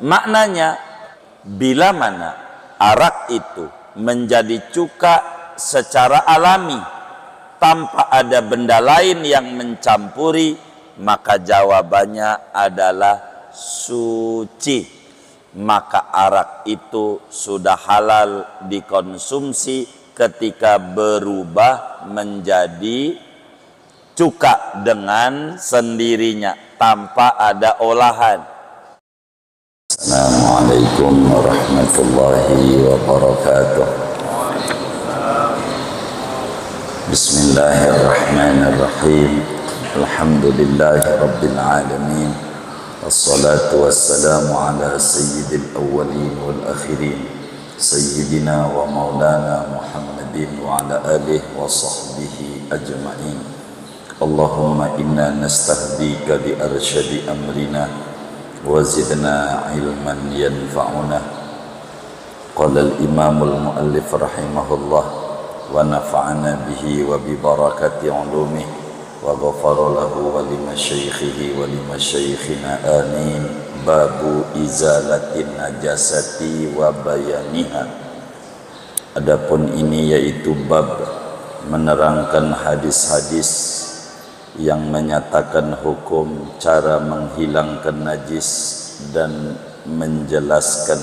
Maknanya, bila mana arak itu menjadi cuka secara alami tanpa ada benda lain yang mencampuri, maka jawabannya adalah suci. Maka arak itu sudah halal dikonsumsi ketika berubah menjadi cuka dengan sendirinya tanpa ada olahan. Assalamualaikum warahmatullahi wabarakatuh. Bismillahirrahmanirrahim. Alhamdulillahi rabbil alamin. Wassalatu wassalamu ala sayyidil awwalin wal akhirin, sayyidina wa maulana Muhammadin wa ala alihi wa sahbihi ajma'in. Allahumma inna nastahdika bi arsyadi amrina wa zidna ilman yanfa'una. Qala al-imamul muallif rahimahullah wa nafa'ana bihi wa bi barakati ulumih wa ghafara lahu wa li masyaikhihi wa li masyaikhina amin. Babu izalatin najasati wa bayaniha. Adapun ini yaitu bab menerangkan hadis-hadis yang menyatakan hukum cara menghilangkan najis dan menjelaskan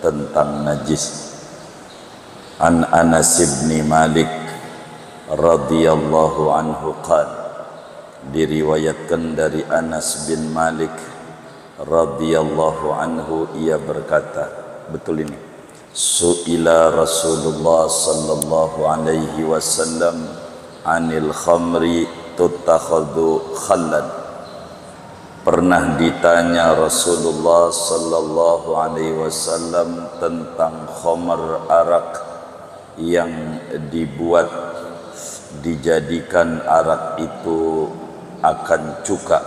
tentang najis. An Anas bin Malik radhiyallahu anhu qala, diriwayatkan dari Anas bin Malik radhiyallahu anhu, ia berkata, betul ini, su'ila Rasulullah sallallahu alaihi wasallam anil khamri tutakhadhu khallan. Pernah ditanya Rasulullah sallallahu alaihi wasallam tentang khamar, arak yang dibuat dijadikan arak itu akan cuka.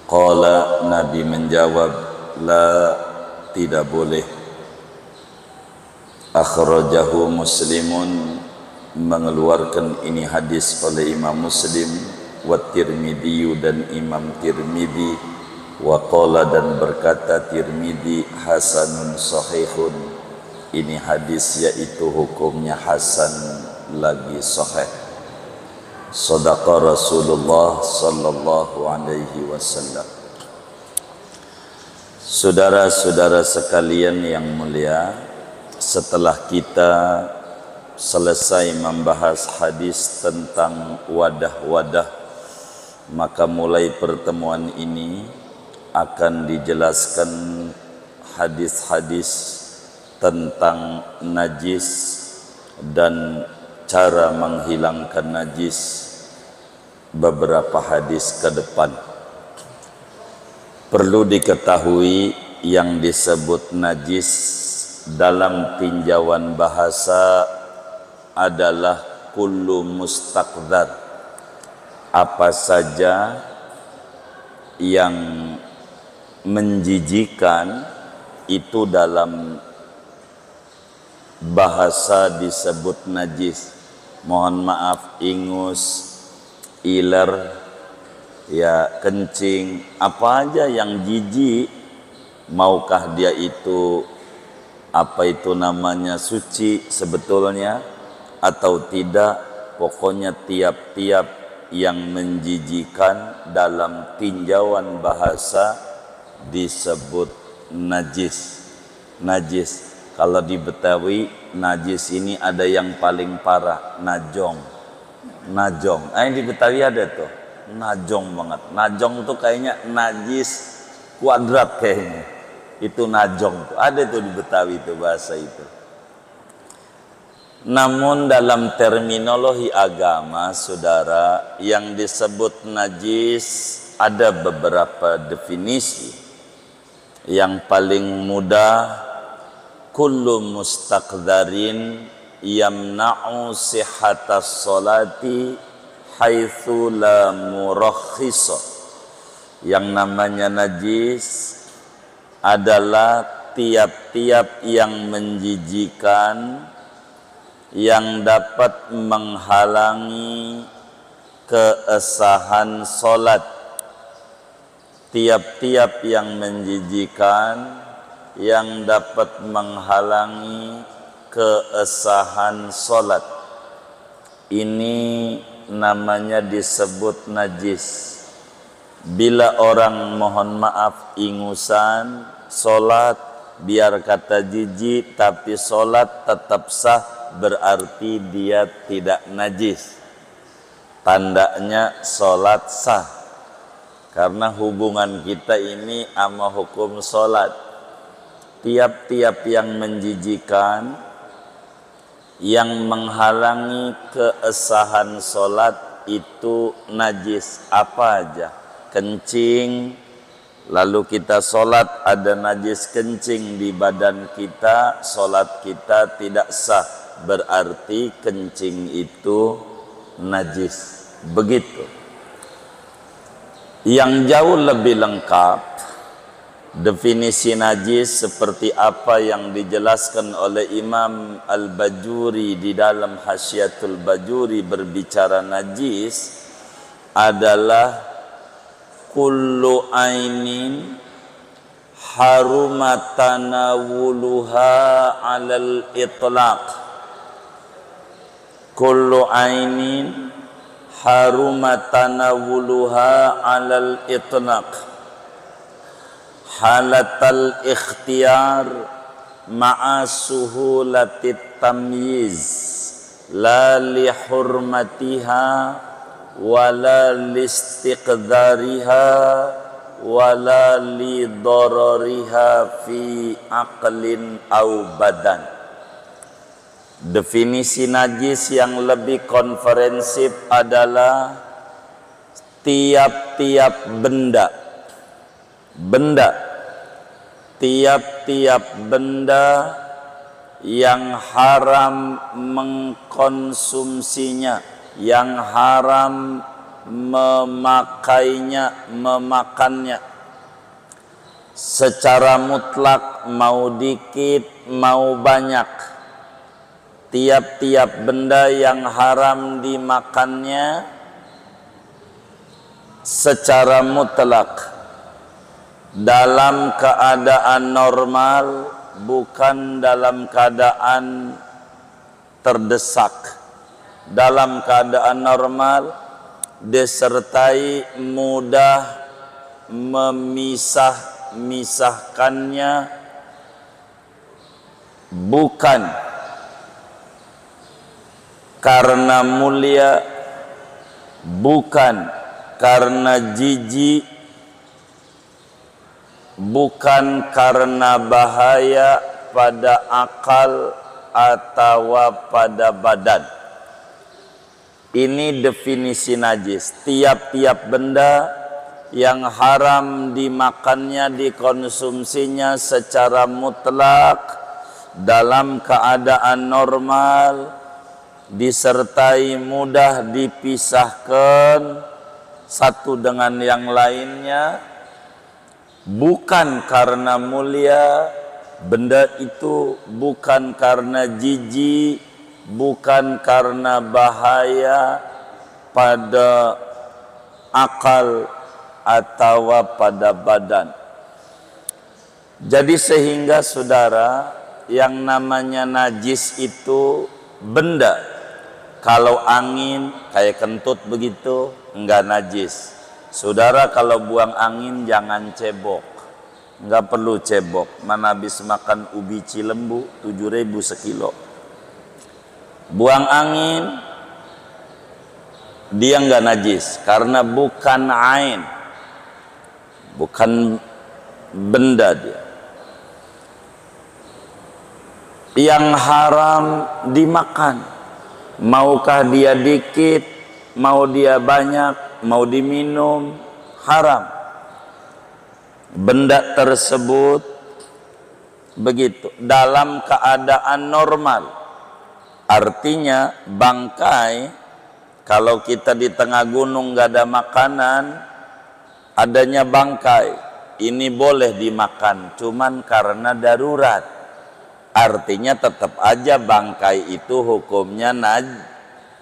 Qala, Nabi menjawab, la, tidak boleh. Akhrajahu Muslimun, mengeluarkan ini hadis oleh Imam Muslim, wa Tirmidzi, dan Imam Tirmidzi, wa qala, dan berkata Tirmidzi, hasanun sahihun, ini hadis yaitu hukumnya hasan lagi sahih. Sadaqa Rasulullah sallallahu alaihi wasallam. Saudara-saudara sekalian yang mulia, setelah kita selesai membahas hadis tentang wadah-wadah, maka mulai pertemuan ini akan dijelaskan hadis-hadis tentang najis dan cara menghilangkan najis. Beberapa hadis ke depan perlu diketahui, yang disebut najis dalam tinjauan bahasa adalah kullu mustaqdzar, apa saja yang menjijikan, itu dalam bahasa disebut najis. Mohon maaf, ingus, iler, ya kencing, apa aja yang jijik, maukah dia itu apa itu namanya suci sebetulnya atau tidak, pokoknya tiap-tiap yang menjijikan dalam tinjauan bahasa disebut najis. Najis, kalau di Betawi, najis ini ada yang paling parah, najong. Najong, di Betawi ada tuh, najong banget. Najong tuh kayaknya najis kuadrat kayaknya. Itu najong tuh, ada tuh di Betawi itu bahasa itu. Namun dalam terminologi agama, saudara, yang disebut najis ada beberapa definisi. Yang paling mudah, kullu mustaqdharin yamna'u sihhatas sholati haitsu la murakhisa. Yang namanya najis adalah tiap-tiap yang menjijikan, yang dapat menghalangi keesahan solat tiap-tiap yang menjijikan yang dapat menghalangi keesahan solat. Ini namanya disebut najis. Bila orang mohon maaf ingusan solat, biar kata jijik tapi solat tetap sah, berarti dia tidak najis. Tandanya solat sah, karena hubungan kita ini sama hukum solat. Tiap-tiap yang menjijikan, yang menghalangi keesahan solat itu najis. Apa aja? Kencing, lalu kita solat ada najis kencing di badan kita, solat kita tidak sah, berarti kencing itu najis. Begitu. Yang jauh lebih lengkap definisi najis seperti apa yang dijelaskan oleh Imam Al-Bajuri di dalam Hasyiatul Bajuri berbicara najis adalah kullu ainin harumatanawuluha alal itlaq. Kullu ainin harumatanawuluha alal itlaq halatal ikhtiyar ma'a suhulatit tamyiz la li hurmatiha wala listiqdariha wala li darariha fi aqlin au badan. Definisi najis yang lebih komprehensif adalah tiap-tiap tiap-tiap benda yang haram mengkonsumsinya, yang haram memakannya secara mutlak, mau dikit mau banyak. Tiap-tiap benda yang haram dimakannya secara mutlak dalam keadaan normal, bukan dalam keadaan terdesak. Dalam keadaan normal disertai mudah memisahkannya, bukan karena mulia, bukan karena jijik, bukan karena bahaya pada akal atau pada badan. Ini definisi najis. Tiap-tiap benda yang haram dimakannya, dikonsumsinya secara mutlak dalam keadaan normal, disertai mudah dipisahkan satu dengan yang lainnya, bukan karena mulia benda itu, bukan karena jijik, bukan karena bahaya pada akal atau pada badan. Jadi sehingga saudara, yang namanya najis itu benda. Kalau angin kayak kentut begitu enggak najis. Saudara kalau buang angin jangan cebok, nggak perlu cebok. Mana habis makan ubi cilembu 7.000 sekilo. Buang angin dia nggak najis karena bukan ain, bukan benda dia. Yang haram dimakan, maukah dia dikit, mau dia banyak, mau diminum, haram. Benda tersebut begitu dalam keadaan normal. Artinya bangkai, kalau kita di tengah gunung gak ada makanan, adanya bangkai, ini boleh dimakan, cuman karena darurat. Artinya tetap aja bangkai itu hukumnya najis,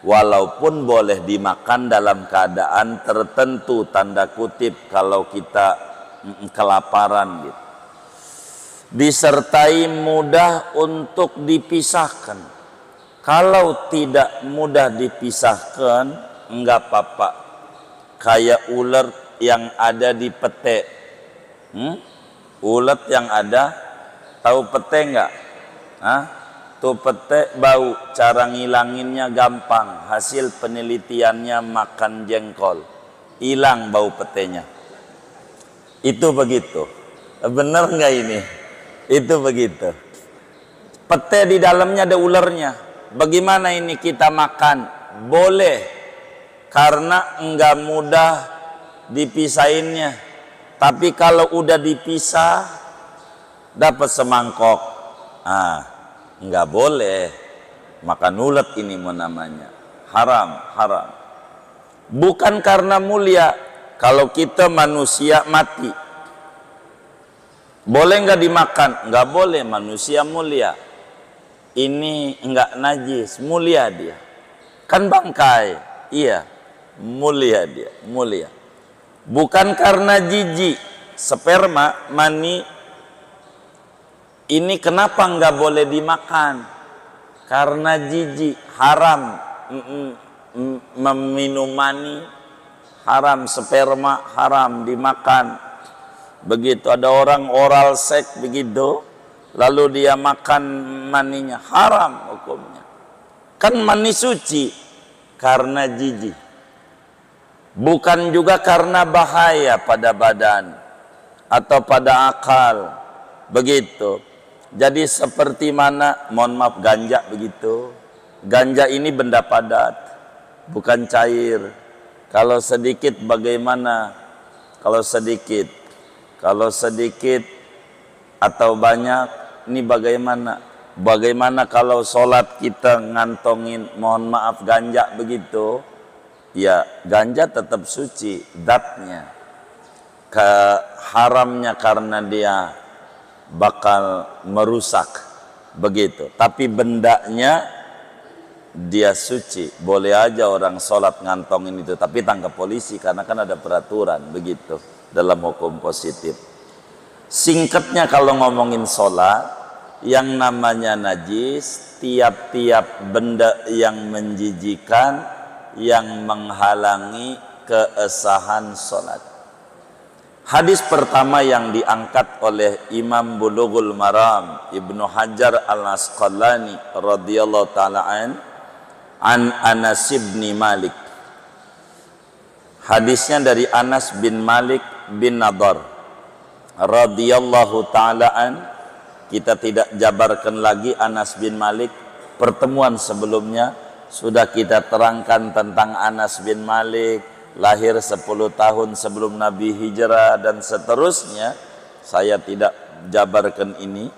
walaupun boleh dimakan dalam keadaan tertentu, tanda kutip. Kalau kita kelaparan gitu. Disertai mudah untuk dipisahkan. Kalau tidak mudah dipisahkan, enggak apa-apa. Kayak ular yang ada di pete. Ulet yang ada, tahu pete enggak? Tuh pete bau, cara ngilanginnya gampang. Hasil penelitiannya makan jengkol, hilang bau petenya. Itu begitu. Benar enggak ini? Itu begitu. Pete di dalamnya ada ularnya. Bagaimana ini kita makan? Boleh, karena enggak mudah dipisahinnya. Tapi kalau udah dipisah, dapat semangkok, enggak boleh makan ulet ini namanya. Haram, haram. Bukan karena mulia. Kalau kita manusia mati, boleh nggak dimakan? Nggak boleh, manusia mulia. Ini nggak najis, mulia dia. Kan bangkai, iya, mulia dia, mulia. Bukan karena jijik, sperma, mani, ini kenapa nggak boleh dimakan? Karena jijik, haram meminum mani, haram sperma, haram dimakan. Begitu ada orang oral seks begitu, lalu dia makan maninya, haram hukumnya. Kan mani suci, karena jijik. Bukan juga karena bahaya pada badan atau pada akal. Begitu. Jadi seperti mana, mohon maaf, ganja begitu. Ganja ini benda padat, bukan cair. Kalau sedikit bagaimana? Kalau sedikit atau banyak, ini bagaimana? Bagaimana kalau sholat kita ngantongin, mohon maaf, ganja begitu? Ya, ganja tetap suci, zatnya. Haramnya karena dia bakal merusak, begitu. Tapi bendanya dia suci, boleh aja orang sholat ngantongin itu, tapi tangkap polisi karena kan ada peraturan begitu dalam hukum positif. Singkatnya kalau ngomongin sholat, yang namanya najis tiap-tiap benda yang menjijikan, yang menghalangi keesahan sholat. Hadis pertama yang diangkat oleh Imam Bulughul Maram Ibnu Hajar Al-Asqalani radhiyallahu ta'ala an Anas bin Malik. Hadisnya dari Anas bin Malik bin Nadar radhiyallahu ta'ala an. Kita tidak jabarkan lagi Anas bin Malik. Pertemuan sebelumnya sudah kita terangkan tentang Anas bin Malik, lahir 10 tahun sebelum Nabi hijrah dan seterusnya. Saya tidak jabarkan ini.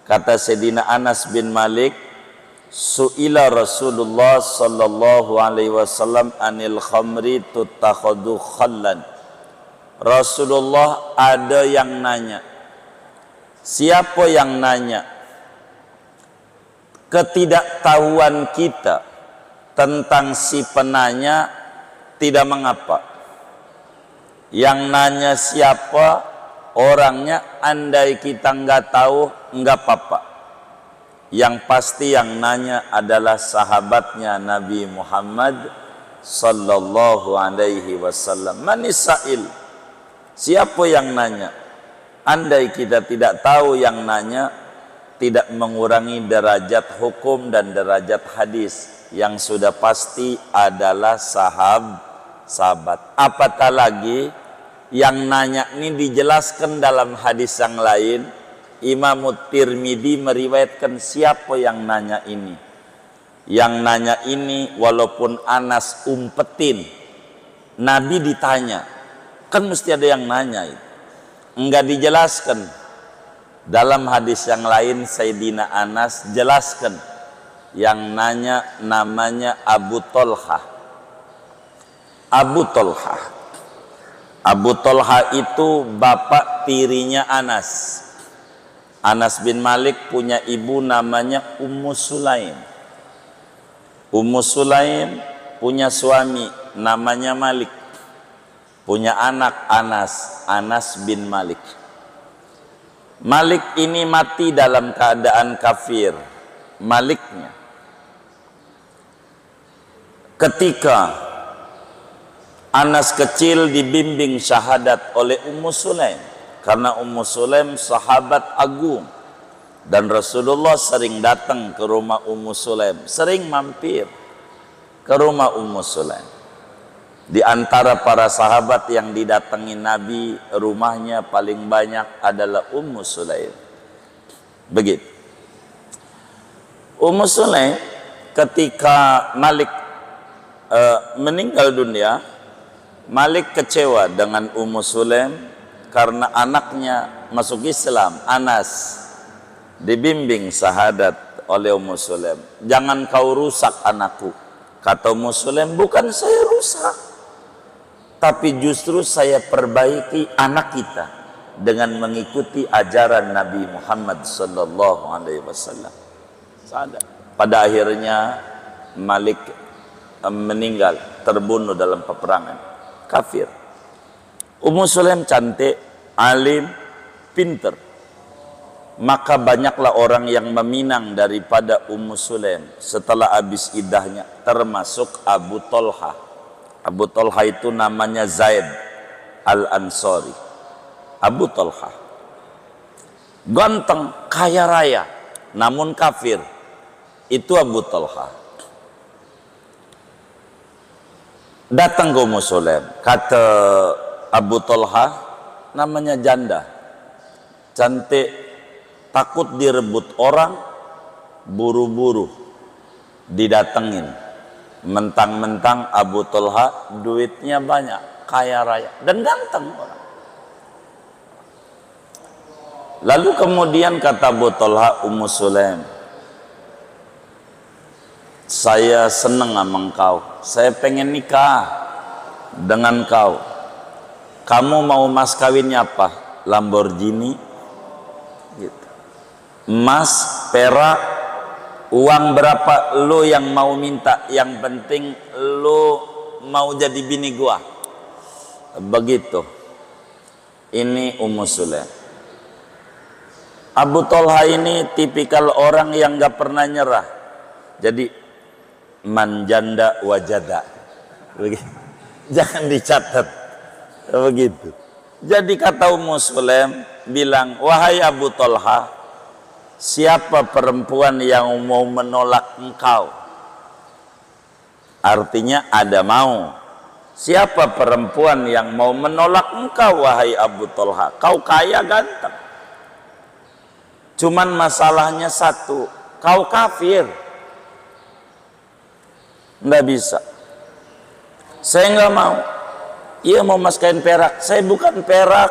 Kata Sayyidina Anas bin Malik, su'ila Rasulullah sallallahu alaihi wasallam anil khamri tutakhadu khallan. Rasulullah ada yang nanya. Siapa yang nanya? Ketidaktahuan kita tentang si penanya tidak mengapa. Yang nanya siapa orangnya, andai kita nggak tahu nggak apa-apa. Yang pasti yang nanya adalah sahabatnya Nabi Muhammad sallallahu alaihi wasallam. Manisail, siapa yang nanya? Andai kita tidak tahu yang nanya, tidak mengurangi derajat hukum dan derajat hadis. Yang sudah pasti adalah sahabat. Apatah lagi yang nanya ini dijelaskan dalam hadis yang lain. Imam Tirmidzi meriwayatkan siapa yang nanya ini. Yang nanya ini walaupun Anas umpetin, Nabi ditanya, kan mesti ada yang nanya itu. Enggak dijelaskan. Dalam hadis yang lain Sayyidina Anas jelaskan, yang nanya namanya Abu Tolha. Abu Tolha. Abu Tolha itu bapak tirinya Anas. Anas bin Malik punya ibu namanya Ummu Sulaim. Ummu Sulaim punya suami namanya Malik. punya anak Anas bin Malik. Malik ini mati dalam keadaan kafir. Maliknya ketika Anas kecil dibimbing syahadat oleh Ummu Sulaim, karena Ummu Sulaim sahabat agung dan Rasulullah sering datang ke rumah Ummu Sulaim, sering mampir ke rumah Ummu Sulaim. Di antara para sahabat yang didatangi Nabi, rumahnya paling banyak adalah Ummu Sulaim. Begitu. Ummu Sulaim ketika Malik meninggal dunia, Malik kecewa dengan Ummu Sulaim karena anaknya masuk Islam, Anas, dibimbing syahadat oleh Ummu Sulaim. Jangan kau rusak anakku, kata Ummu Sulaim. Bukan saya rusak, tapi justru saya perbaiki anak kita dengan mengikuti ajaran Nabi Muhammad sallallahu alaihi wasallam. Pada akhirnya Malik meninggal, terbunuh dalam peperangan, kafir. Ummu Sulaim cantik, alim, pinter. Maka banyaklah orang yang meminang daripada Ummu Sulaim setelah habis iddahnya, termasuk Abu Tolha. Abu Tolha itu namanya Zaid Al-Ansari. Abu Tolha ganteng, kaya raya, namun kafir. Itu Abu Tolha. Datang ke Ummu Sulaim, kata Abu Tolha, namanya janda, cantik, takut direbut orang, buru-buru didatengin. Mentang-mentang Abu Tolha duitnya banyak, kaya raya, dan ganteng orang. Lalu kemudian kata Abu Tolha, Ummu Sulaim, saya senang sama engkau, saya pengen nikah dengan kau. Kamu mau mas kawinnya apa? Lamborghini gitu. Emas, perak, uang berapa lo yang mau minta, yang penting lo mau jadi bini gua. Begitu. Ini Ummu Sulaim. Abu Tolha ini tipikal orang yang gak pernah nyerah. Jadi manjanda wajada. Begitu. Jangan dicatat. Begitu. Jadi kata Ummu Sulaim bilang, wahai Abu Tolha, siapa perempuan yang mau menolak engkau? Artinya ada mau. Siapa perempuan yang mau menolak engkau, wahai Abu Tolha? Kau kaya, ganteng. Cuman masalahnya satu, kau kafir. Nggak bisa. Saya nggak mau. Iya mau mas kain perak. Saya bukan perak,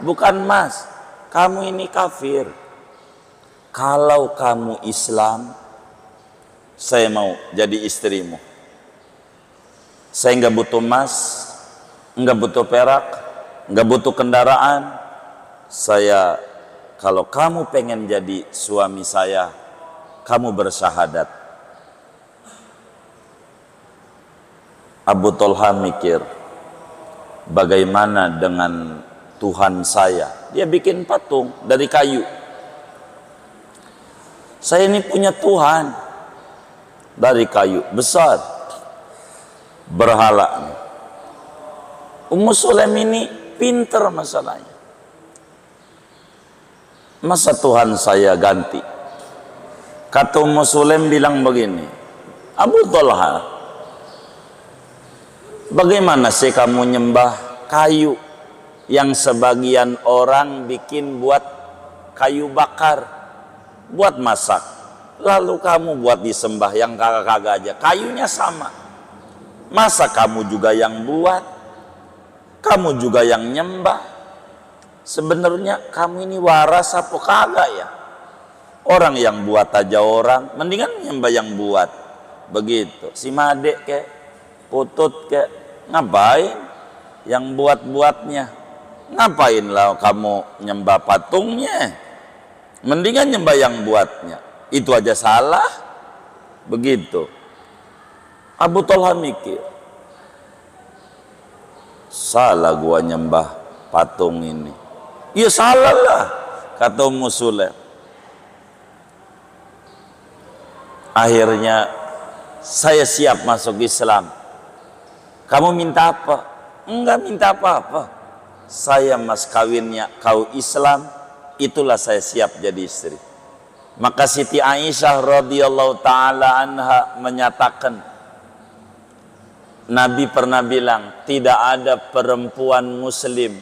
bukan mas. Kamu ini kafir. Kalau kamu Islam, saya mau jadi istrimu. Saya nggak butuh emas, nggak butuh perak, nggak butuh kendaraan. Saya, kalau kamu pengen jadi suami saya, kamu bersyahadat. Abu Tolha mikir, bagaimana dengan Tuhan saya? Dia bikin patung dari kayu. Saya ini punya Tuhan dari kayu besar, berhala. Ummu Sulaim ini pinter masalahnya. Masa Tuhan saya ganti? Kata Ummu Sulaim bilang begini, Abu Tolha, bagaimana sih kamu nyembah kayu yang sebagian orang bikin buat kayu bakar, buat masak, lalu kamu buat disembah yang kagak-kagak aja, kayunya sama. Masa kamu juga yang buat, kamu juga yang nyembah? Sebenarnya kamu ini waras apa kagak ya? Orang yang buat aja orang, mendingan nyembah yang buat. Begitu. Si Made kek, Putut kek, ngapain yang buat-buatnya? Ngapain lah kamu nyembah patungnya? Mendingan nyembah yang buatnya. Itu aja salah. Begitu. Abu Tolha mikir, salah gua nyembah patung ini. Ya salah lah, kata Ummu Sulaim. Akhirnya saya siap masuk Islam. Kamu minta apa? Enggak minta apa-apa. Saya mas kawinnya kau Islam, itulah saya siap jadi istri. Maka Siti Aisyah radhiyallahu taala anha menyatakan, Nabi pernah bilang, tidak ada perempuan muslim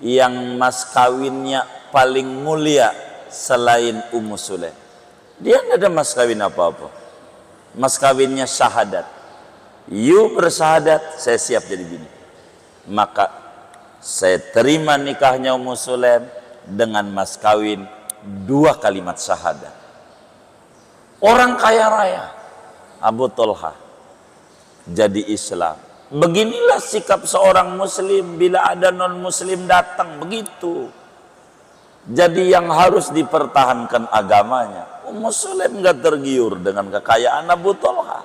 yang mas kawinnya paling mulia selain Ummu Sulaim. Dia tidak ada mas kawin apa-apa. Mas kawinnya syahadat. You bersyahadat, saya siap jadi bini. Maka saya terima nikahnya Ummu Sulaim dengan mas kawin 2 kalimat syahadat. Orang kaya raya Abu Thalha jadi Islam. Beginilah sikap seorang muslim bila ada non muslim datang, begitu. Jadi yang harus dipertahankan agamanya. Ummu Sulaim enggak tergiur dengan kekayaan Abu Thalha,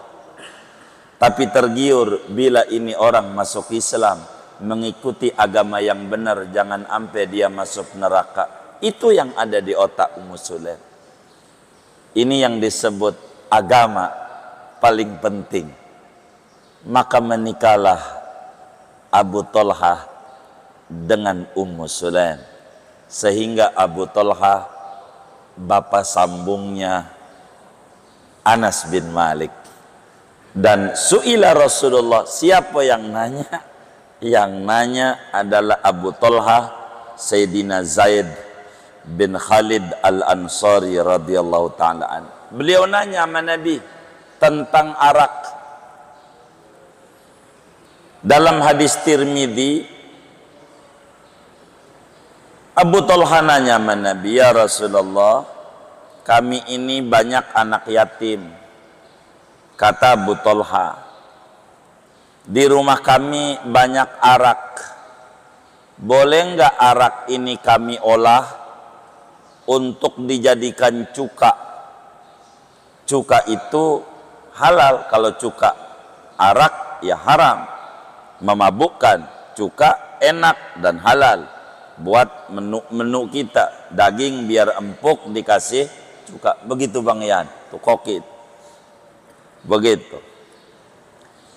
tapi tergiur bila ini orang masuk Islam, mengikuti agama yang benar, jangan sampai dia masuk neraka. Itu yang ada di otak Ummu Sulaim. Ini yang disebut agama paling penting. Maka menikahlah Abu Thalha dengan Ummu Sulaim, sehingga Abu Thalha bapak sambungnya Anas bin Malik. Dan su'ila Rasulullah, siapa yang nanya? Yang nanya adalah Abu Thalha, Sayyidina Zaid bin Khalid al-Ansari radhiyallahu ta'ala an. Beliau nanya sama Nabi tentang arak. Dalam hadis Tirmidzi, Abu Thalha nanya sama Nabi, ya Rasulullah, kami ini banyak anak yatim. Kata Abu Thalha, di rumah kami banyak arak. Boleh enggak arak ini kami olah untuk dijadikan cuka? Cuka itu halal. Kalau cuka arak ya haram, memabukkan. Cuka enak dan halal. Buat menu kita, daging biar empuk dikasih cuka. Begitu Bang Yan, tuh kokit. Begitu.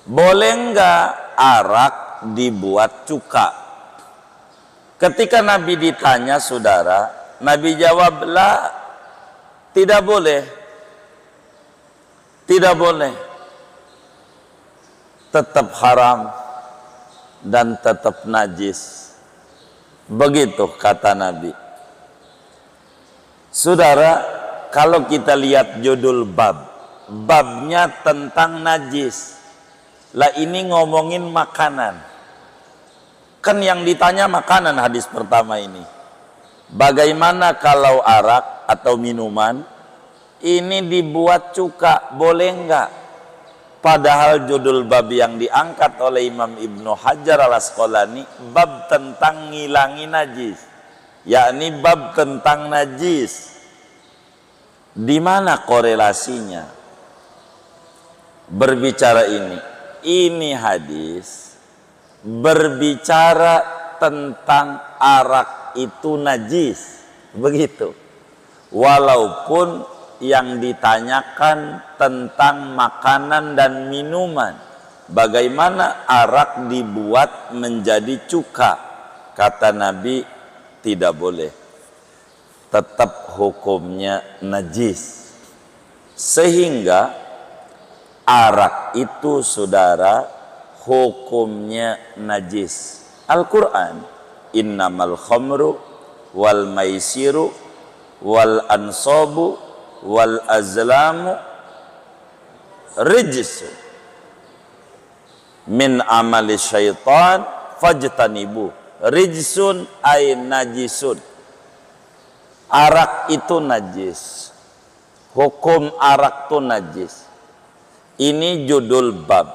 Boleh enggak arak dibuat cuka? Ketika Nabi ditanya, saudara, Nabi jawablah, tidak boleh. Tidak boleh. Tetap haram dan tetap najis. Begitu kata Nabi. Saudara, kalau kita lihat judul babnya tentang najis. Lah ini ngomongin makanan. Kan yang ditanya makanan hadis pertama ini. Bagaimana kalau arak atau minuman ini dibuat cuka, boleh enggak? Padahal judul bab yang diangkat oleh Imam Ibnu Hajar al-Asqalani bab tentang ngilangi najis, yakni bab tentang najis. Di mana korelasinya berbicara ini? Ini hadis berbicara tentang arak itu najis, begitu. Walaupun yang ditanyakan tentang makanan dan minuman, bagaimana arak dibuat menjadi cuka, kata Nabi tidak boleh, tetap hukumnya najis. Sehingga arak itu, saudara, hukumnya najis. Al-Quran, innamal khamru wal maisiru wal ansabu wal azlamu rijsu min amali syaitan fajtanibu. Rijsun ay najisun. Arak itu najis. Hukum arak itu najis. Ini judul bab.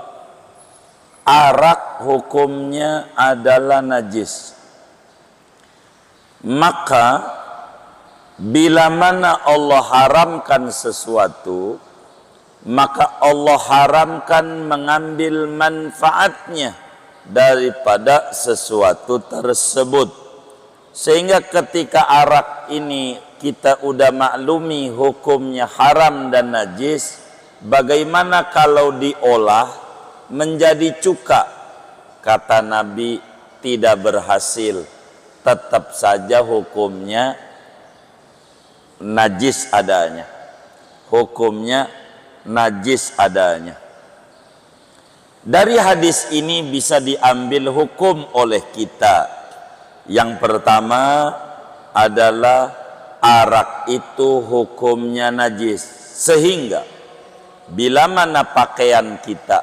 Arak hukumnya adalah najis. Maka bila mana Allah haramkan sesuatu, maka Allah haramkan mengambil manfaatnya. daripada sesuatu tersebut. Sehingga ketika arak ini kita udah maklumi hukumnya haram dan najis, bagaimana kalau diolah menjadi cuka? Kata Nabi, tidak berhasil, tetap saja hukumnya najis adanya. Hukumnya najis adanya. Dari hadis ini bisa diambil hukum oleh kita. Yang pertama adalah arak itu hukumnya najis. Sehingga bila mana pakaian kita,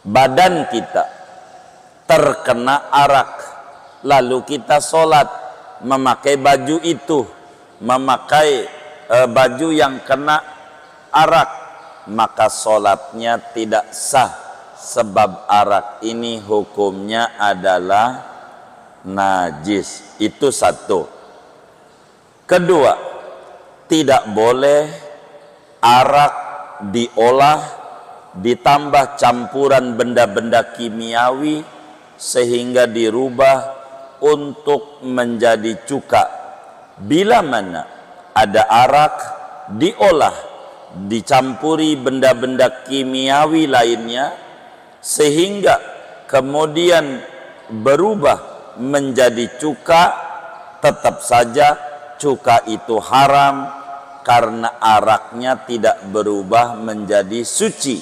badan kita terkena arak, lalu kita sholat memakai baju itu, memakai baju yang kena arak, maka sholatnya tidak sah, sebab arak ini hukumnya adalah najis. Itu satu. Kedua, tidak boleh arak diolah ditambah campuran benda-benda kimiawi sehingga dirubah untuk menjadi cuka. Bila mana ada arak diolah dicampuri benda-benda kimiawi lainnya sehingga kemudian berubah menjadi cuka, tetap saja cuka itu haram karena araknya tidak berubah menjadi suci,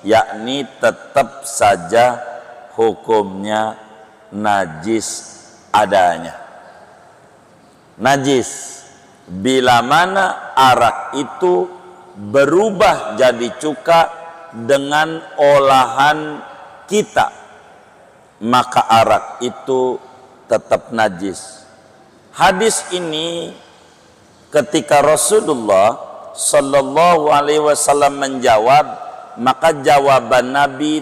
yakni tetap saja hukumnya najis adanya. Najis bila mana arak itu berubah jadi cuka dengan olahan kita, maka arak itu tetap najis. Hadis ini ketika Rasulullah Sallallahu Alaihi Wasallam menjawab, maka jawaban Nabi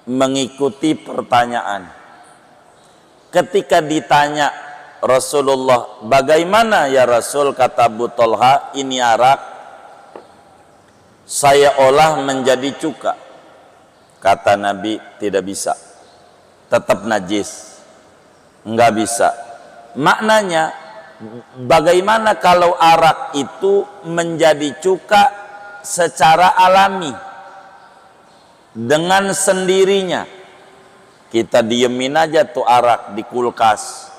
mengikuti pertanyaan. Ketika ditanya Rasulullah, bagaimana ya Rasul, kata Abu Thalha, ini arak saya olah menjadi cuka. Kata Nabi, tidak bisa, tetap najis, enggak bisa. Maknanya, bagaimana kalau arak itu menjadi cuka secara alami dengan sendirinya? Kita diemin aja tuh arak di kulkas,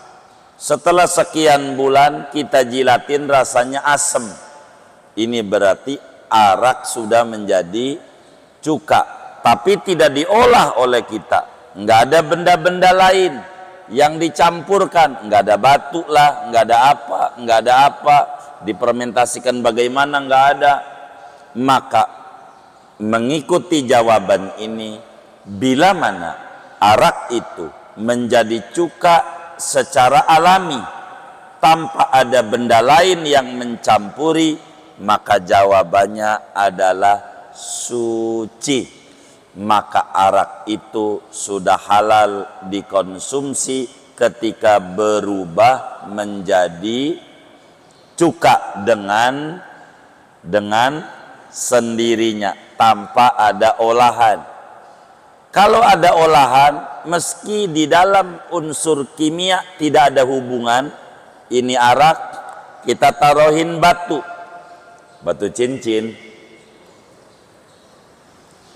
setelah sekian bulan kita jilatin rasanya asem, ini berarti arak sudah menjadi cuka, tapi tidak diolah oleh kita, nggak ada benda-benda lain yang dicampurkan, nggak ada batu lah, nggak ada apa, difermentasikan bagaimana, nggak ada. Maka mengikuti jawaban ini, bila mana arak itu menjadi cuka secara alami tanpa ada benda lain yang mencampuri, maka jawabannya adalah suci. Maka arak itu sudah halal dikonsumsi ketika berubah menjadi cuka dengan sendirinya tanpa ada olahan. Kalau ada olahan, meski di dalam unsur kimia tidak ada hubungan, ini arak kita taruhin batu cincin,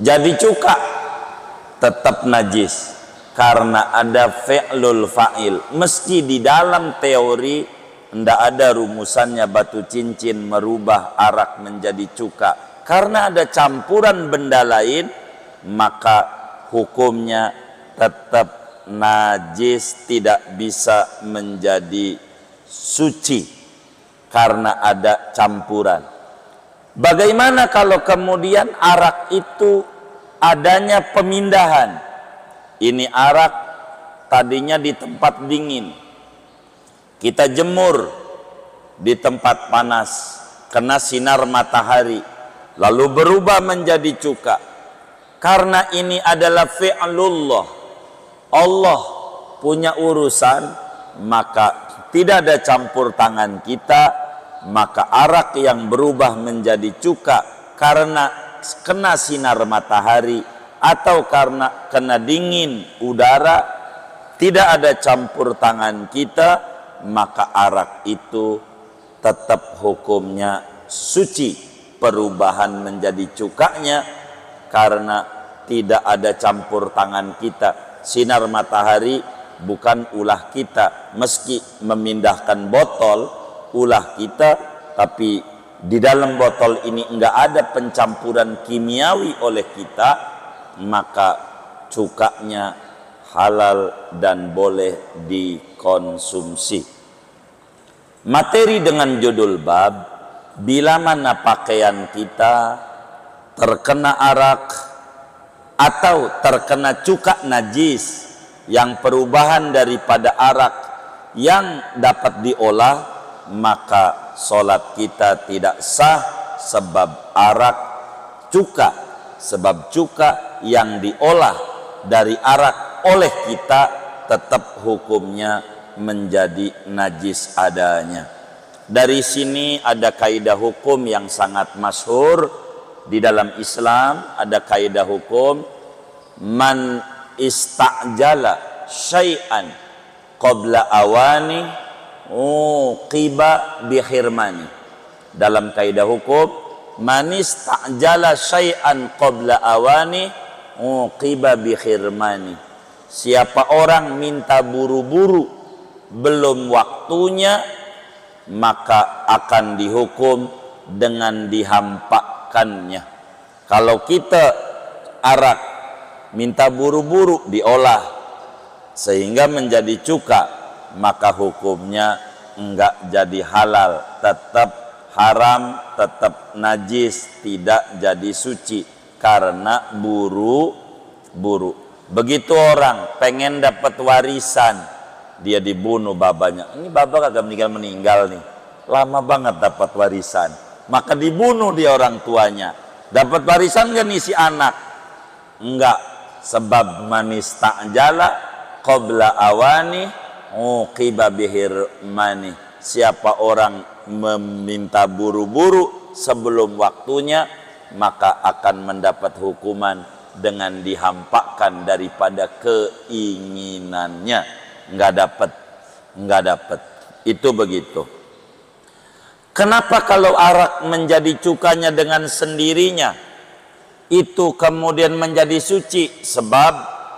jadi cuka, tetap najis karena ada fi'lul fa'il. Meski di dalam teori tidak ada rumusannya batu cincin merubah arak menjadi cuka, karena ada campuran benda lain, maka hukumnya tetap najis, tidak bisa menjadi suci karena ada campuran. Bagaimana kalau kemudian arak itu adanya pemindahan? Ini arak tadinya di tempat dingin, kita jemur di tempat panas, kena sinar matahari, lalu berubah menjadi cuka. Karena ini adalah fi'lullah, Allah punya urusan, maka tidak ada campur tangan kita. Maka arak yang berubah menjadi cuka karena kena sinar matahari, atau karena kena dingin udara, tidak ada campur tangan kita, maka arak itu tetap hukumnya suci. Perubahan menjadi cukanya karena tidak ada campur tangan kita. Sinar matahari bukan ulah kita, meski memindahkan botol ulah kita, tapi di dalam botol ini enggak ada pencampuran kimiawi oleh kita, maka cukanya halal dan boleh dikonsumsi. Materi dengan judul bab, bila mana pakaian kita terkena arak atau terkena cuka najis yang perubahan daripada arak yang dapat diolah, maka solat kita tidak sah sebab arak cuka, sebab cuka yang diolah dari arak oleh kita tetap hukumnya menjadi najis adanya. Dari sini ada kaidah hukum yang sangat masyhur di dalam Islam. Ada kaidah hukum, man ista'jala syai'an qabla awani uqiba bihirmani. Dalam kaidah hukum, man ista'jala syai'an qabla awani uqiba bihirmani. Siapa orang minta buru-buru belum waktunya, maka akan dihukum dengan dihampakannya. Kalau kita arak minta buru-buru diolah sehingga menjadi cuka, maka hukumnya enggak jadi halal, tetap haram, tetap najis, tidak jadi suci karena buru-buru. Begitu orang pengen dapat warisan, dia dibunuh babanya. Ini baba kagak meninggal nih, lama banget dapat warisan, maka dibunuh dia orang tuanya. Dapat warisan gak nih si anak? Enggak, sebab manis ta'jala qabla awani uqiba bihirmani. Siapa orang meminta buru-buru sebelum waktunya, maka akan mendapat hukuman dengan dihampakan daripada keinginannya. Enggak dapat. Itu begitu. Kenapa kalau arak menjadi cukanya dengan sendirinya itu kemudian menjadi suci? Sebab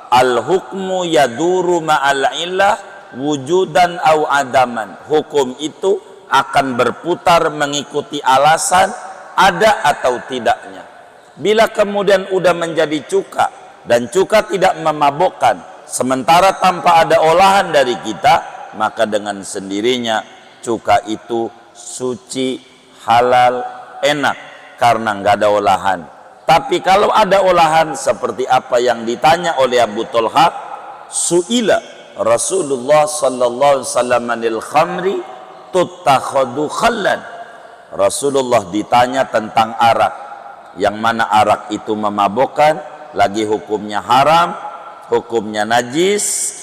al-hukmu yaduru ma'al illah wujudan au adaman. Hukum itu akan berputar mengikuti alasan ada atau tidaknya. Bila kemudian udah menjadi cuka dan cuka tidak memabukkan, sementara tanpa ada olahan dari kita, maka dengan sendirinya cuka itu suci, halal, enak karena nggak ada olahan. Tapi kalau ada olahan seperti apa yang ditanya oleh Abu Talha, su'ila Rasulullah sallallahu alaihi wasallam anil khamri tuttakhadu khallan. Rasulullah ditanya tentang arak, yang mana arak itu memabukkan, lagi hukumnya haram, hukumnya najis.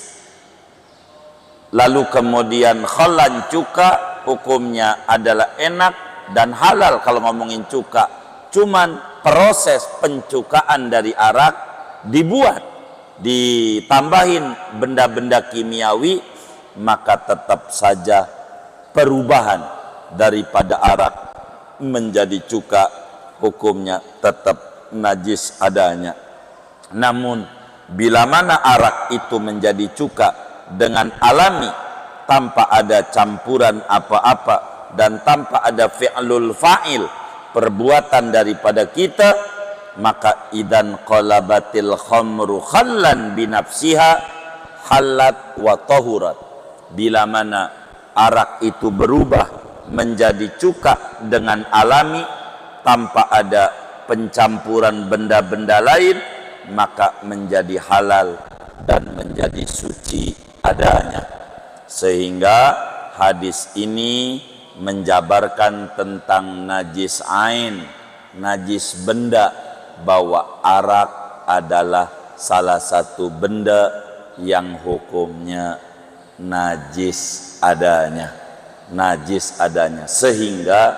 Lalu kemudian khallan cuka, hukumnya adalah enak dan halal. Kalau ngomongin cuka, cuman proses pencukaan dari arak dibuat, ditambahin benda-benda kimiawi, maka tetap saja perubahan daripada arak menjadi cuka, hukumnya tetap najis adanya. Namun bila mana arak itu menjadi cuka dengan alami, tanpa ada campuran apa-apa dan tanpa ada fi'lul fa'il, perbuatan daripada kita, maka idan qalabatil khamru khallan binafsiha halat wa tahurat. Bila mana arak itu berubah menjadi cuka dengan alami tanpa ada pencampuran benda-benda lain, maka menjadi halal dan menjadi suci adanya. Sehingga hadis ini menjabarkan tentang najis ain, najis benda, bahwa arak adalah salah satu benda yang hukumnya najis adanya. Najis adanya. Sehingga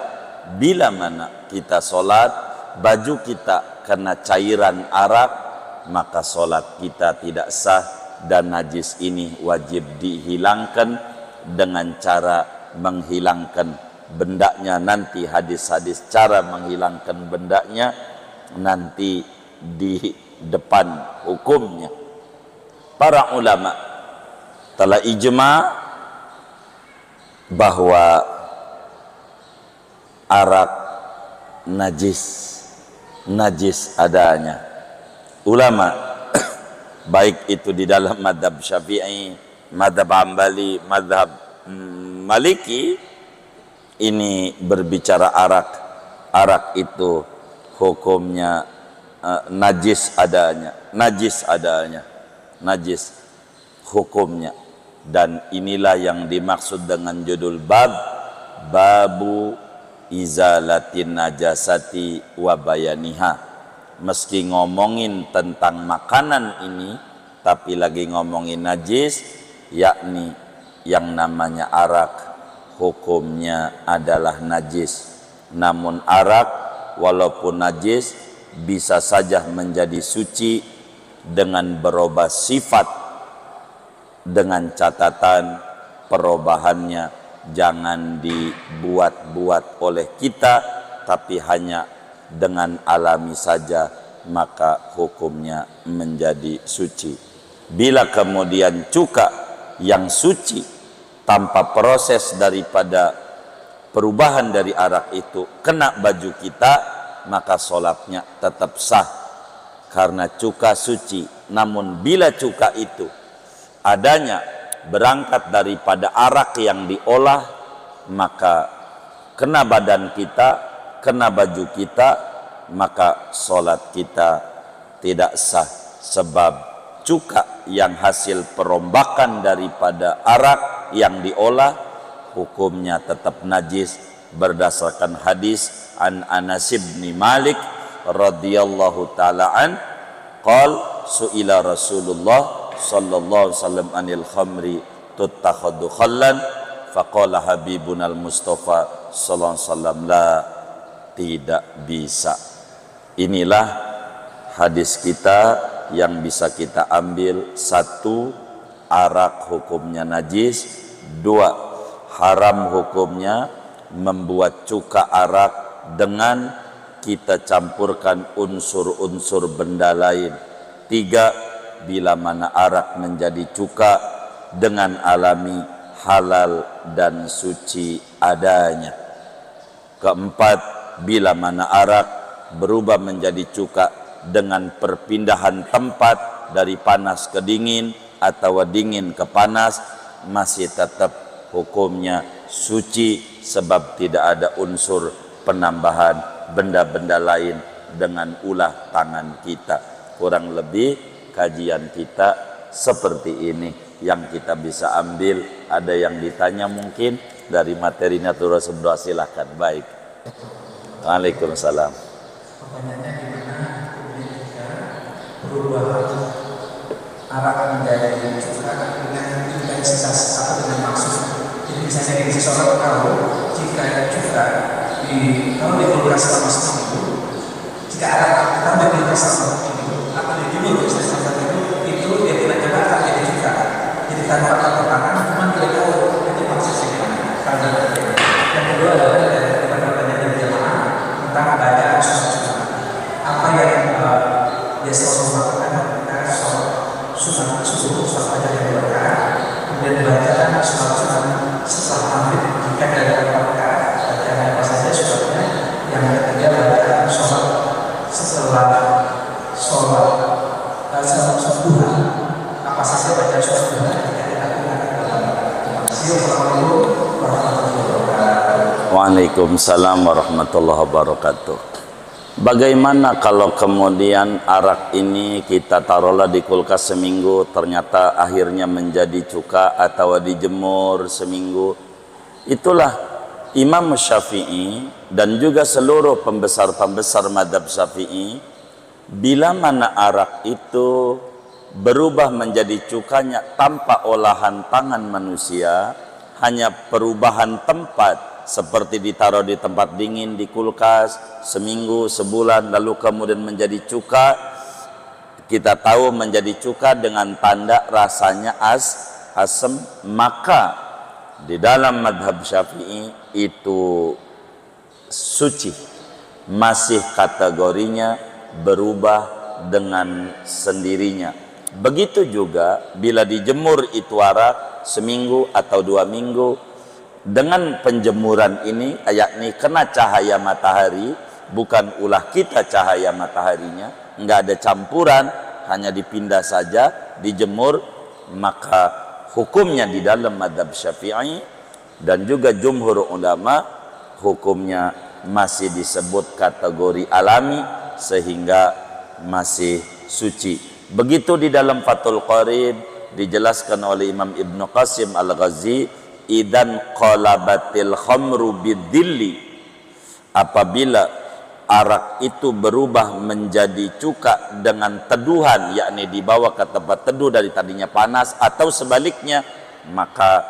bila mana kita sholat, baju kita kena cairan arak, maka sholat kita tidak sah, dan najis ini wajib dihilangkan dengan cara menghilangkan bendanya. Nanti hadis-hadis cara menghilangkan bendanya nanti di depan hukumnya. Para ulama telah ijma bahwa arak najis adanya. Ulama baik itu di dalam madhab Syafi'i, madhab Hambali, madhab Maliki, ini berbicara arak itu hukumnya najis adanya, najis hukumnya. Dan inilah yang dimaksud dengan judul babu izalatin najasati wa bayaniha. Meski ngomongin tentang makanan ini, tapi lagi ngomongin najis, yakni yang namanya arak hukumnya adalah najis. Namun arak walaupun najis bisa saja menjadi suci dengan berubah sifat, dengan catatan perubahannya jangan dibuat-buat oleh kita, tapi hanya dengan alami saja, maka hukumnya menjadi suci. Bila kemudian cuka yang suci tanpa proses daripada perubahan dari arak itu kena baju kita, maka sholatnya tetap sah karena cuka suci. Namun bila cuka itu adanya berangkat daripada arak yang diolah, maka kena badan kita, kena baju kita, maka sholat kita tidak sah. Sebab cuka yang hasil perombakan daripada arak yang diolah hukumnya tetap najis berdasarkan hadis an Anas bin Malik radhiyallahu taala an qala su'ila Rasulullah sallallahu alaihi wasallam anil khamri tuttakhadhu khallan faqala habibunal Mustafa sallallahu alaihi wasallam la, tidak bisa. Inilah hadis kita yang bisa kita ambil. 1, arak hukumnya najis. 2, haram hukumnya membuat cuka arak dengan kita campurkan unsur-unsur benda lain. 3, bila mana arak menjadi cuka dengan alami, halal dan suci adanya. 4, bila mana arak berubah menjadi cuka dengan perpindahan tempat dari panas ke dingin atau dingin ke panas, masih tetap hukumnya suci sebab tidak ada unsur penambahan benda-benda lain dengan ulah tangan kita. Kurang lebih kajian kita seperti ini yang kita bisa ambil. Ada yang ditanya mungkin dari materi Naturah Sebdoa, silahkan. Baik. Waalaikumsalam. Pertanyaannya gimana ketika perubahan arak menjadi cuka dengan intensitas atau dengan maksud? Jadi misalnya di seseorang tahu jika cuka kalau di kulkas selama seminggu, jika arak kalau di kulkas selama seminggu atau di jemur itu dia tidak coba akan jadi cuka. Jadi tanpa tangan cuma dia tahu itu maksudnya karena yang kedua adalah tentang bacaan sunnah. Apa yang dia selalu melakukan ketika sunnah subuh, sholat fajar yang berkah, kemudian bacaan sunnah setelah maghrib jika ada berkah, bacaan apa saja sholatnya. Yang ketiga bacaan sholat setelah sholat duha, apa saja bacaan sholat duha jika dilakukan. Terima kasih. Wassalamualaikum warahmatullahi wabarakatuh. Waalaikumsalam warahmatullahi wabarakatuh. Bagaimana kalau kemudian arak ini kita taruhlah di kulkas seminggu, ternyata akhirnya menjadi cuka atau dijemur seminggu? Itulah Imam Syafi'i dan juga seluruh pembesar-pembesar madhab Syafi'i, bila mana arak itu berubah menjadi cukanya tanpa olahan tangan manusia, hanya perubahan tempat, seperti ditaruh di tempat dingin di kulkas seminggu, sebulan, lalu kemudian menjadi cuka, kita tahu menjadi cuka dengan tanda rasanya asam, maka di dalam madhab Syafi'i itu suci, masih kategorinya berubah dengan sendirinya. Begitu juga bila dijemur itu arak seminggu atau 2 minggu, dengan penjemuran ini yakni kena cahaya matahari, bukan ulah kita cahaya mataharinya, enggak ada campuran, hanya dipindah saja, dijemur, maka hukumnya di dalam madhab Syafi'i dan juga jumhur ulama, hukumnya masih disebut kategori alami sehingga masih suci. Begitu di dalam Fathul Qarib dijelaskan oleh Imam Ibnu Qasim Al-Ghazi, idan qalabatil khamru bidilli, apabila arak itu berubah menjadi cuka dengan teduhan, yakni dibawa ke tempat teduh dari tadinya panas, atau sebaliknya, maka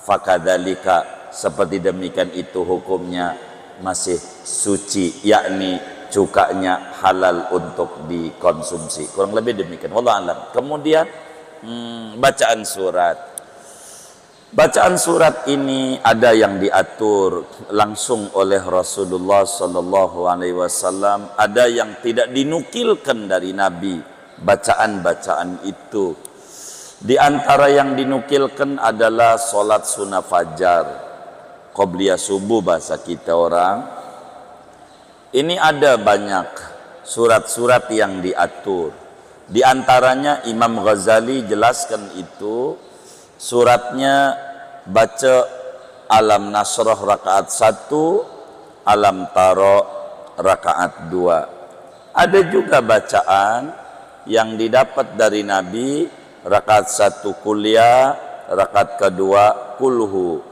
fakadzalika, seperti demikian itu hukumnya masih suci, yakni cukanya halal untuk dikonsumsi. Kurang lebih demikian, wallahu alam. Kemudian bacaan surat. Bacaan surat ini ada yang diatur langsung oleh Rasulullah sallallahu alaihi wasallam, ada yang tidak dinukilkan dari Nabi bacaan-bacaan itu. Di antara yang dinukilkan adalah salat sunnah fajar, qobliyah subuh bahasa kita orang. Ini ada banyak surat-surat yang diatur. Di antaranya Imam Ghazali jelaskan itu, suratnya baca Alam Nasrah rakaat 1, Alam Taro rakaat 2. Ada juga bacaan yang didapat dari Nabi, rakaat 1 kuliah, rakaat kedua kulhu.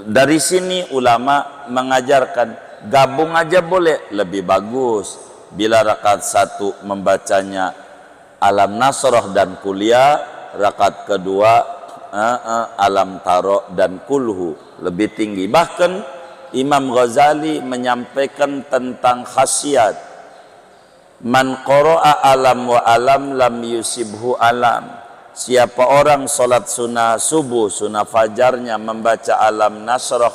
Dari sini ulama mengajarkan gabung aja boleh, lebih bagus bila rakaat 1 membacanya Alam Nasrah dan kuliah, rakaat kedua Alam Taro dan kulhu, lebih tinggi. Bahkan Imam Ghazali menyampaikan tentang khasiat man qara'a alam wa alam lam yusibhu alam. Siapa orang solat sunnah subuh, sunnah fajarnya membaca Alam Nasrah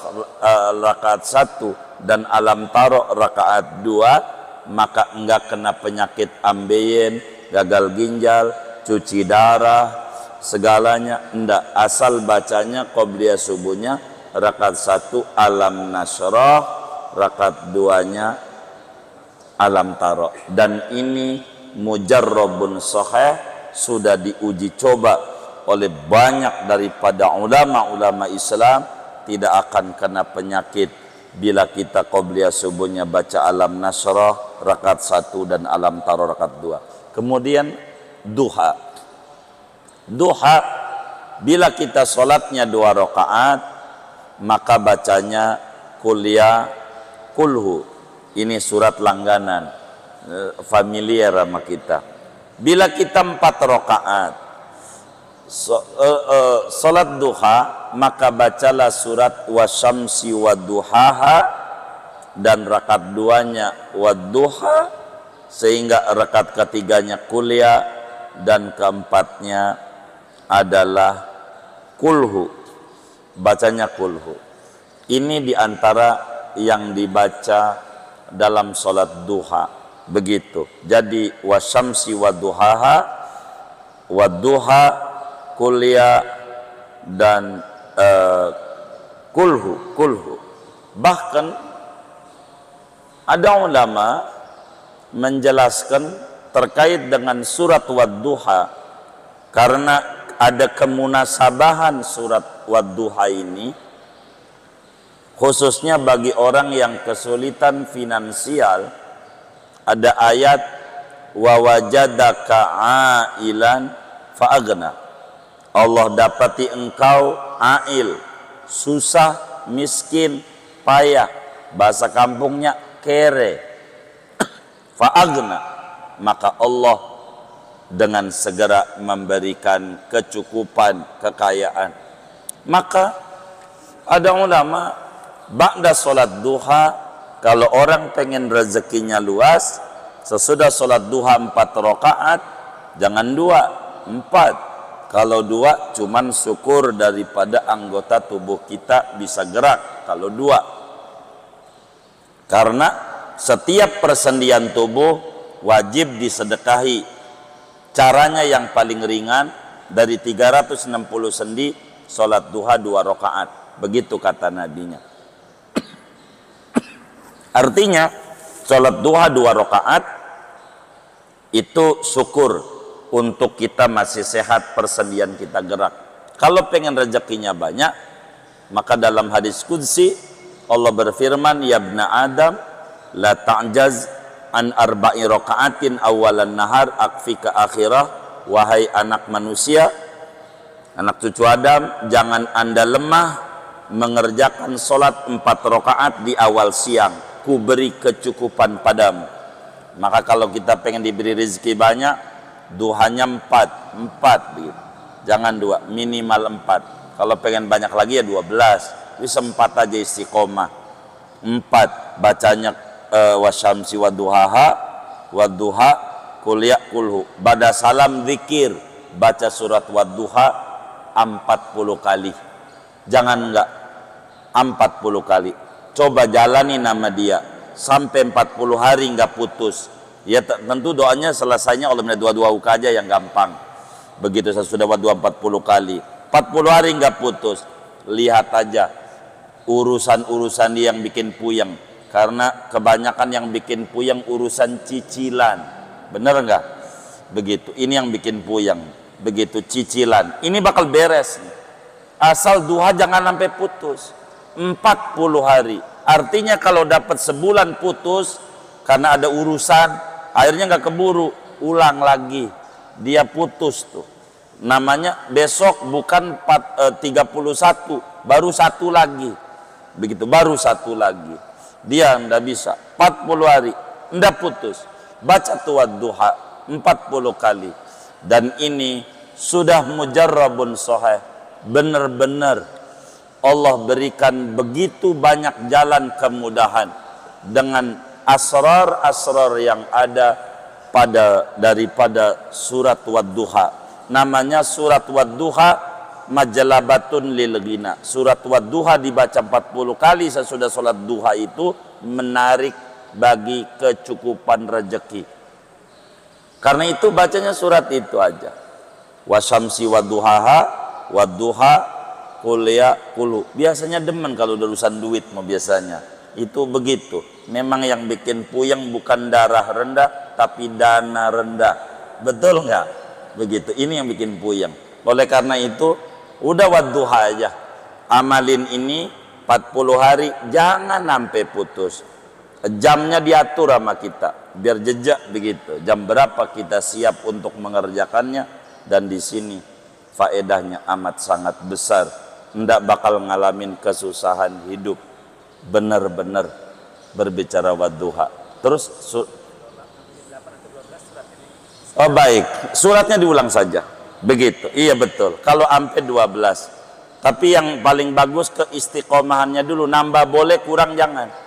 rakaat 1 dan Alam Taro rakaat 2, maka enggak kena penyakit ambeien, gagal ginjal, cuci darah, segalanya enggak. Asal bacanya qobliyah subuhnya rakaat 1 Alam Nasrah, rakaat 2-nya Alam Taro. Dan ini mujarrabun sahih, sudah diuji coba oleh banyak daripada ulama-ulama Islam, tidak akan kena penyakit bila kita qobliyah subuhnya baca Alam Nasrah rakaat 1 dan Alam Taro rakaat 2. Kemudian duha. Duha, bila kita sholatnya 2 rakaat, maka bacanya kuliah kulhu. Ini surat langganan, familiar sama kita. Bila kita 4 rakaat salat duha, maka bacalah surat wasyamsi waduhaha dan rakaat 2-nya waduha, sehingga rakaat ketiganya kuliah dan keempatnya adalah kulhu, bacanya kulhu. Ini diantara yang dibaca dalam salat duha. Begitu. Jadi wasyamsi waduhaha, waduha, kuliah dan kulhu. Bahkan ada ulama menjelaskan terkait dengan surat wadduha, karena ada kemunasabahan surat wadduha ini khususnya bagi orang yang kesulitan finansial. Ada ayat wa wajadaka ailan fa'agna, Allah dapati engkau ail, susah, miskin, payah, bahasa kampungnya kere, fa'agna, maka Allah dengan segera memberikan kecukupan, kekayaan. Maka ada ulama ba'da salat duha, kalau orang pengen rezekinya luas, sesudah sholat duha 4 rakaat, Jangan 2, 4. Kalau 2 cuman syukur daripada anggota tubuh kita bisa gerak. Kalau 2, karena setiap persendian tubuh wajib disedekahi. Caranya yang paling ringan, dari 360 sendi sholat duha 2 rakaat. Begitu kata nabinya. Artinya sholat duha 2 rakaat itu syukur untuk kita masih sehat, persendian kita gerak. Kalau pengen rezekinya banyak, maka dalam hadis qudsi Allah berfirman, ya ibna Adam la ta'jaz an arba'i raka'atin awalan nahar akfika akhirah. Wahai anak manusia, anak cucu Adam, jangan anda lemah mengerjakan sholat 4 rakaat di awal siang, ku beri kecukupan padamu. Maka kalau kita pengen diberi rezeki banyak, duhanya 4 gitu. Jangan 2, minimal 4. Kalau pengen banyak lagi ya 12. Bisa 4 aja istiqomah. 4 bacanya wasyamsi waduhaha waduha kuliah kulhu. Bada salam zikir, baca surat waduha 40 kali. Jangan enggak 40 kali. Coba jalani nama dia sampai 40 hari enggak putus. Ya tentu doanya selesainya oleh dua uka aja yang gampang. Begitu saya sudah wadua 40 kali, 40 hari enggak putus. Lihat aja urusan-urusan dia yang bikin puyeng. Karena kebanyakan yang bikin puyeng urusan cicilan. Bener enggak? Begitu. Ini yang bikin puyeng. Begitu cicilan. Ini bakal beres. Asal duha jangan sampai putus. 40 hari. Artinya kalau dapat sebulan putus karena ada urusan, akhirnya nggak keburu, ulang lagi, dia putus tuh. Namanya besok bukan 31, baru 1 lagi. Begitu, baru 1 lagi. Dia ndak bisa 40 hari, ndak putus. Baca tuh duha 40 kali. Dan ini sudah mujarrabun sahih. Benar-benar Allah berikan begitu banyak jalan kemudahan dengan asrar-asrar yang ada daripada surat Wadduha. Namanya surat Wadduha majlabatun lil ghina. Surat Wadduha dibaca 40 kali sesudah sholat duha itu menarik bagi kecukupan rezeki. Karena itu bacanya surat itu aja. Wasyamsi wadduhaha wadduha kuliah kulu. Biasanya demen kalau urusan duit mau biasanya. Itu begitu. Memang yang bikin puyeng bukan darah rendah tapi dana rendah. Betul nggak? Begitu. Ini yang bikin puyeng. Oleh karena itu udah wadduha aja. Amalin ini 40 hari jangan sampai putus. Jamnya diatur sama kita biar jejak begitu. Jam berapa kita siap untuk mengerjakannya, dan di sini faedahnya amat sangat besar. Ndak bakal ngalamin kesusahan hidup. Benar-benar berbicara wadduha. Terus oh baik, suratnya diulang saja. Begitu. Iya betul. Kalau sampai 12. Tapi yang paling bagus ke istiqomahannya dulu. Nambah boleh, kurang jangan.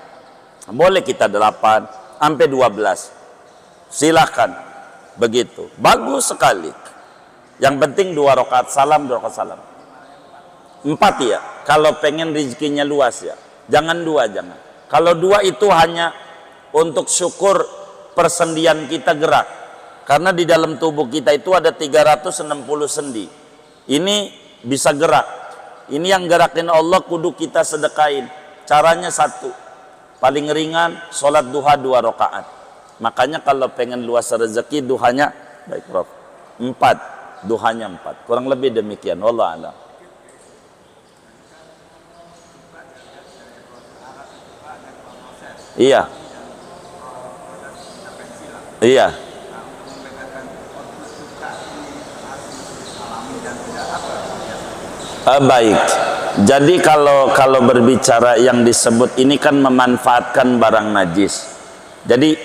Boleh kita 8 sampai 12. Silakan. Begitu. Bagus sekali. Yang penting 2 rakaat salam, 2 rakaat salam. 4 ya. Kalau pengen rezekinya luas ya. Jangan 2, jangan. Kalau 2 itu hanya untuk syukur persendian kita gerak. Karena di dalam tubuh kita itu ada 360 sendi. Ini bisa gerak. Ini yang gerakin Allah kudu kita sedekain. Caranya 1. Paling ringan sholat duha 2 rakaat. Makanya kalau pengen luas rezeki duhanya baik Prof. 4. Duhanya 4. Kurang lebih demikian. Wallah a'lam. Iya. Iya. Baik. Jadi kalau berbicara yang disebut ini kan memanfaatkan barang najis. Jadi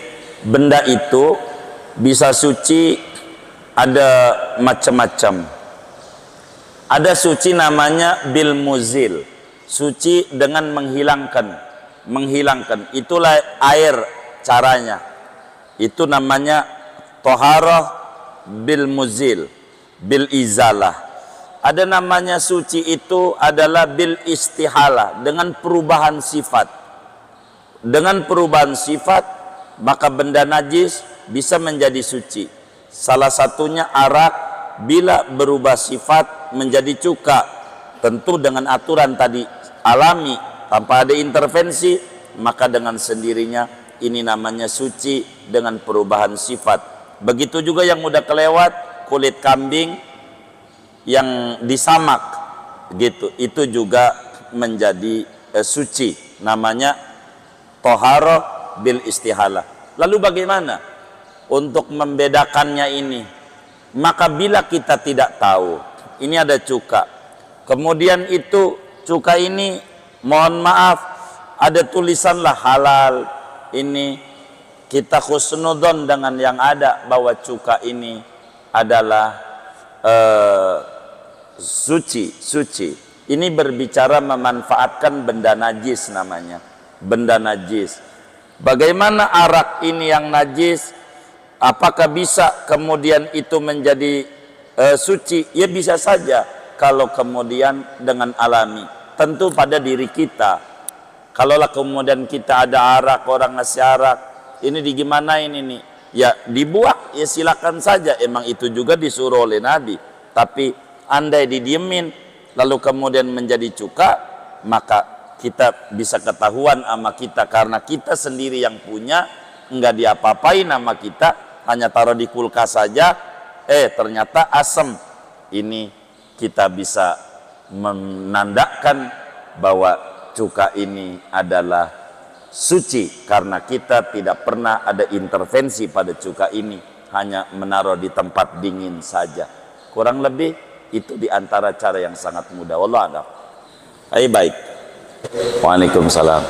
benda itu bisa suci ada macam-macam. Ada suci namanya bil muzil. Suci dengan menghilangkan. Itulah air caranya. Itu namanya toharoh bil muzil, bil izalah. Ada namanya suci itu adalah bil istihalah, dengan perubahan sifat. Dengan perubahan sifat, maka benda najis bisa menjadi suci. Salah satunya arak, bila berubah sifat menjadi cuka, tentu dengan aturan tadi alami, tanpa ada intervensi, maka dengan sendirinya ini namanya suci dengan perubahan sifat. Begitu juga yang udah kelewat, kulit kambing yang disamak gitu, itu juga menjadi suci, namanya toharoh bil istihalah. Lalu bagaimana untuk membedakannya ini? Maka bila kita tidak tahu ini ada cuka, kemudian itu cuka ini mohon maaf ada tulisanlah halal, ini kita husnudon dengan yang ada bahwa cuka ini adalah suci. Ini berbicara memanfaatkan benda najis, namanya benda najis. Bagaimana arak ini yang najis, apakah bisa kemudian itu menjadi suci? Ya bisa saja kalau kemudian dengan alami, tentu pada diri kita. Kalaulah kemudian kita ada arak, orang ngasih arak, ini di gimana ini nih, ya dibuang, ya silakan saja, emang itu juga disuruh oleh Nabi. Tapi andai didiemin lalu kemudian menjadi cuka, maka kita bisa ketahuan sama kita, karena kita sendiri yang punya, enggak diapa-apain sama kita, hanya taruh di kulkas saja, ternyata asam. Ini kita bisa menandakan bahwa cuka ini adalah suci, karena kita tidak pernah ada intervensi pada cuka ini, hanya menaruh di tempat dingin saja. Kurang lebih itu diantara cara yang sangat mudah. Wallahu a'lam. Baik. Waalaikumsalam.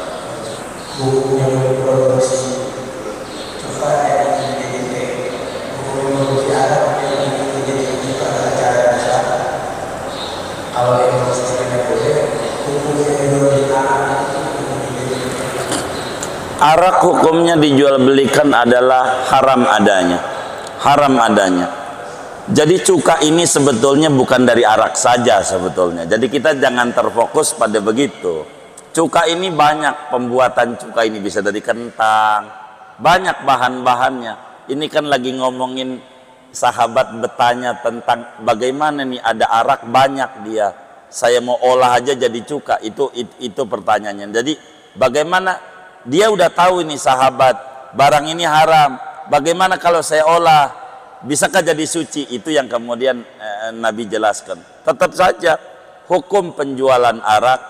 Arak hukumnya dijual belikan adalah haram adanya. Haram adanya. Jadi cuka ini sebetulnya bukan dari arak saja sebetulnya. Jadi kita jangan terfokus pada begitu. Cuka ini banyak, pembuatan cuka ini bisa dari kentang, banyak bahan-bahannya. Ini kan lagi ngomongin, sahabat bertanya tentang bagaimana nih ada arak banyak dia, saya mau olah aja jadi cuka. Itu pertanyaannya. Jadi bagaimana dia udah tahu ini sahabat, barang ini haram, bagaimana kalau saya olah, bisakah jadi suci? Itu yang kemudian Nabi jelaskan. Tetap saja hukum penjualan arak,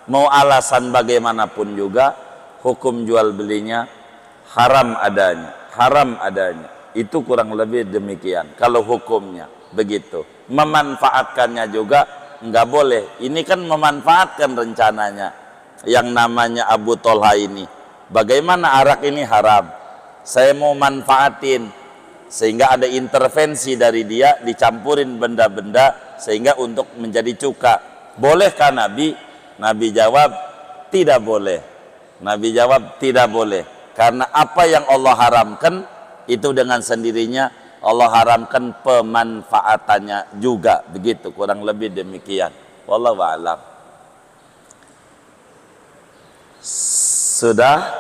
mau alasan bagaimanapun juga, hukum jual belinya haram adanya. Haram adanya. Itu kurang lebih demikian. Kalau hukumnya begitu. Memanfaatkannya juga nggak boleh. Ini kan memanfaatkan rencananya. Yang namanya Abu Tolha ini. Bagaimana arak ini haram? Saya mau manfaatin, sehingga ada intervensi dari dia, dicampurin benda-benda sehingga untuk menjadi cuka. Bolehkah Nabi? Nabi jawab tidak boleh. Nabi jawab tidak boleh, karena apa yang Allah haramkan itu dengan sendirinya Allah haramkan pemanfaatannya juga. Begitu kurang lebih demikian. Wallahu a'lam. Sudah?